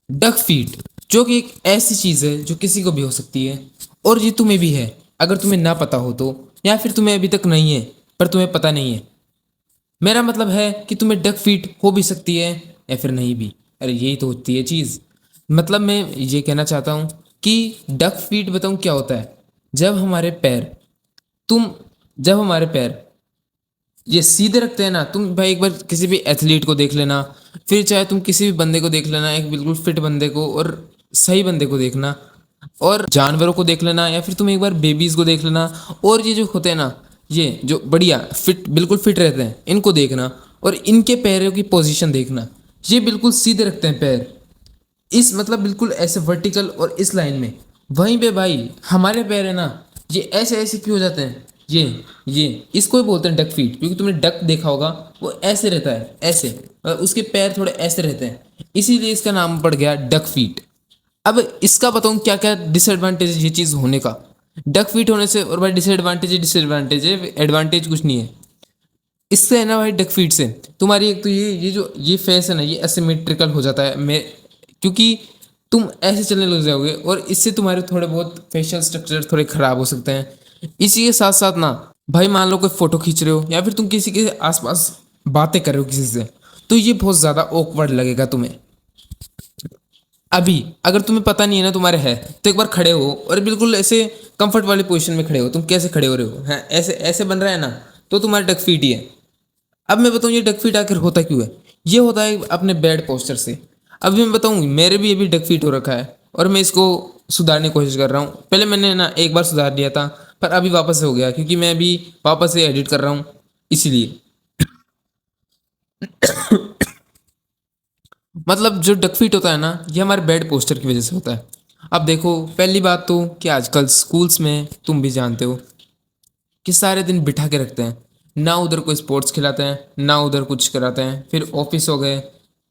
Duck feet, जो कि एक ऐसी चीज़ है जो किसी को भी हो सकती है, और ये तुम्हें भी है। अगर तुम्हें ना पता हो तो, या फिर तुम्हें अभी तक नहीं है पर तुम्हें पता नहीं है। मेरा मतलब है कि तुम्हें डक फीट हो भी सकती है या फिर नहीं भी। अरे यही तो होती है चीज़। मतलब मैं ये कहना चाहता हूँ कि डक फीट बताऊँ क्या होता है। जब हमारे पैर तुम जब हमारे पैर ये सीधे रखते हैं ना, तुम भाई एक बार किसी भी एथलीट को देख लेना, फिर चाहे तुम किसी भी बंदे को देख लेना, एक बिल्कुल फिट बंदे को और सही बंदे को देखना, और जानवरों को देख लेना, या फिर तुम एक बार बेबीज को देख लेना, और ये जो होते हैं ना, ये जो बढ़िया फिट बिल्कुल फिट रहते हैं, इनको देखना, और इनके पैरों की पोजीशन देखना। ये बिल्कुल सीधे रखते हैं पैर, इस मतलब बिल्कुल ऐसे वर्टिकल और इस लाइन में। वहीं पे भाई हमारे पैर है ना, ये ऐसे ऐसे क्यों हो जाते हैं, ये इसको ही बोलते हैं डक फीट, क्योंकि तुमने डक देखा होगा, वो ऐसे रहता है ऐसे, और उसके पैर थोड़े ऐसे रहते हैं, इसीलिए इसका नाम पड़ गया डक फीट। अब इसका बताऊँ क्या क्या डिसएडवांटेज है ये चीज़ होने का। डक फीट होने से, और भाई डिसएडवांटेज है, एडवांटेज कुछ नहीं है। इससे है ना भाई, डक फीट से तुम्हारी एक तो ये जो ये फेस है ना, ये असिमेट्रिकल हो जाता है, मैं क्योंकि तुम ऐसे चलने लग जाओगे, और इससे तुम्हारे थोड़े बहुत फेशियल स्ट्रक्चर थोड़े खराब हो सकते हैं। इसी के साथ साथ ना भाई, मान लो कोई फोटो खींच रहे हो, या फिर तुम किसी के आसपास बातें कर रहे हो किसी से, तो ये बहुत ज़्यादा ऑकवर्ड लगेगा तुम्हें। अभी अगर तुम्हें पता नहीं है ना तुम्हारे है, तो एक बार खड़े हो और बिल्कुल ऐसे कंफर्ट वाली पोजीशन में खड़े हो। तुम कैसे खड़े हो रहे हो, हैं ऐसे ऐसे बन रहा है ना, तो तुम्हारा डक फीट ही है। अब मैं बताऊँ ये डक फीट आखिर होता क्यों है। ये होता है अपने बैड पोस्चर से। अभी मैं बताऊँ, मेरे भी अभी डक फीट हो रखा है, और मैं इसको सुधारने की कोशिश कर रहा हूँ। पहले मैंने ना एक बार सुधार लिया था, पर अभी वापस से हो गया, क्योंकि मैं अभी वापस से एडिट कर रहा हूँ, इसीलिए। मतलब जो डक फीट होता है ना, ये हमारे बैड पोस्चर की वजह से होता है। अब देखो, पहली बात तो कि आजकल स्कूल्स में तुम भी जानते हो कि सारे दिन बिठा के रखते हैं, ना उधर कोई स्पोर्ट्स खिलाते हैं, ना उधर कुछ कराते हैं। फिर ऑफिस हो गए,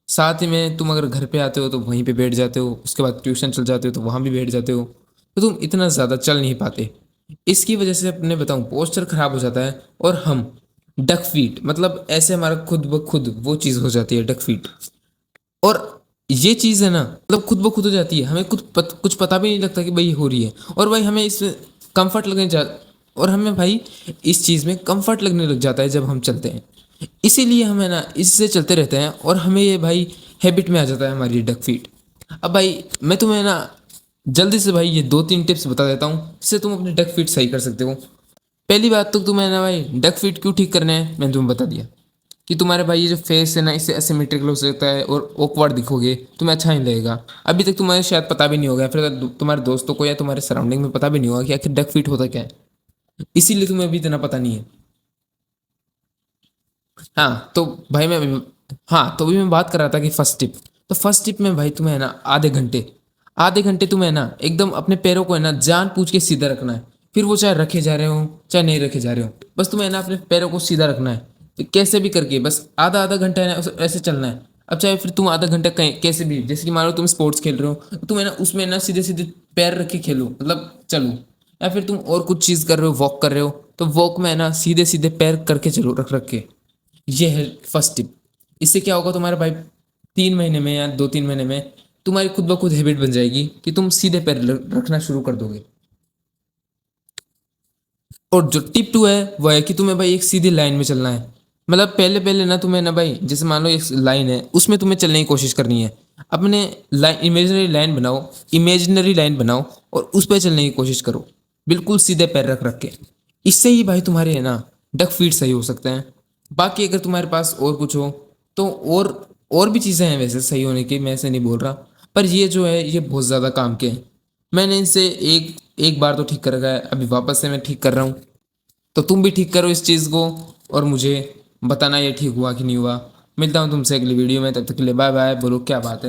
साथ ही में तुम अगर घर पे आते हो तो वहीं पे बैठ जाते हो, उसके बाद ट्यूशन चल जाते हो तो वहाँ भी बैठ जाते हो, तो तुम इतना ज़्यादा चल नहीं पाते। इसकी वजह से अपने बताऊँ पोस्चर खराब हो जाता है, और हम डक फीट मतलब ऐसे हमारा खुद ब खुद वो चीज़ हो जाती है डक फीट। और ये चीज़ है ना, मतलब खुद ब खुद हो जाती है, हमें कुछ पता भी नहीं लगता कि भाई हो रही है। और भाई हमें इसमें कंफर्ट लगने जा और हमें भाई इस चीज़ में कंफर्ट लगने लग जाता है जब हम चलते हैं। इसीलिए हमें ना इससे चलते रहते हैं, और हमें ये भाई हैबिट में आ जाता है हमारी डक फीट। अब भाई मैं तुम्हें ना जल्दी से भाई ये 2-3 टिप्स बता देता हूँ, जिससे तुम अपनी डक फीट सही कर सकते हो। पहली बात तो तुम्हें ना भाई डक फीट क्यों ठीक करने हैं, मैंने तुम्हें बता दिया कि तुम्हारे भाई ये जो फेस है ना, इससे असिमेट्रिकल हो सकता है और ऑकवर्ड दिखोगे, तुम्हें अच्छा नहीं लगेगा। अभी तक तुम्हें शायद पता भी नहीं होगा, फिर तुम्हारे दोस्तों को या तुम्हारे सराउंडिंग में पता भी नहीं होगा कि आखिर डक फीट होता क्या है, इसीलिए तुम्हें अभी इतना पता नहीं है। हाँ तो भाई मैं हाँ तो अभी मैं बात कर रहा था कि फर्स्ट टिप। तो फर्स्ट टिप में भाई तुम्हें है ना आधे घंटे तुम्हें है ना एकदम अपने पैरों को है ना जान पूछ के सीधा रखना है। फिर वो चाहे रखे जा रहे हो चाहे नहीं रखे जा रहे हो, बस तुम्हें है ना अपने पैरों को सीधा रखना है। तो कैसे भी करके बस आधा आधा घंटा है ना ऐसे चलना है। अब चाहे फिर तुम आधा घंटा कहीं कैसे भी, जैसे कि मान लो तुम स्पोर्ट्स खेल रहे हो, तो तुम है ना उसमें ना सीधे सीधे पैर रख के खेलो, मतलब चलो। या फिर तुम और कुछ चीज़ कर रहे हो, वॉक कर रहे हो, तो वॉक में है ना सीधे सीधे पैर करके चलो, रख रख के। ये है फर्स्ट टिप। इससे क्या होगा तुम्हारे भाई, 3 महीने में या 2-3 महीने में तुम्हारी खुद ब खुद हैबिट बन जाएगी कि तुम सीधे पैर रखना शुरू कर दोगे। और जो टिप 2 है वो है कि तुम्हें भाई एक सीधी लाइन में चलना है। मतलब पहले पहले ना तुम्हें ना भाई, जैसे मान लो एक लाइन है, उसमें तुम्हें चलने की कोशिश करनी है। अपने लाइन इमेजिनरी लाइन बनाओ और उस पर चलने की कोशिश करो, बिल्कुल सीधे पैर रख रख के। इससे ही भाई तुम्हारे है ना डक फीट सही हो सकते हैं। बाकी अगर तुम्हारे पास और कुछ हो तो और भी चीज़ें हैं वैसे सही होने की, मैं ऐसे नहीं बोल रहा, पर ये जो है ये बहुत ज़्यादा काम के हैं। मैंने इनसे एक एक बार तो ठीक कर रखा है, अभी वापस से मैं ठीक कर रहा हूँ। तो तुम भी ठीक करो इस चीज़ को, और मुझे बताना ये ठीक हुआ कि नहीं हुआ। मिलता हूँ तुमसे अगली वीडियो में, तब तक के लिए बाय बाय। बोलो क्या बात है।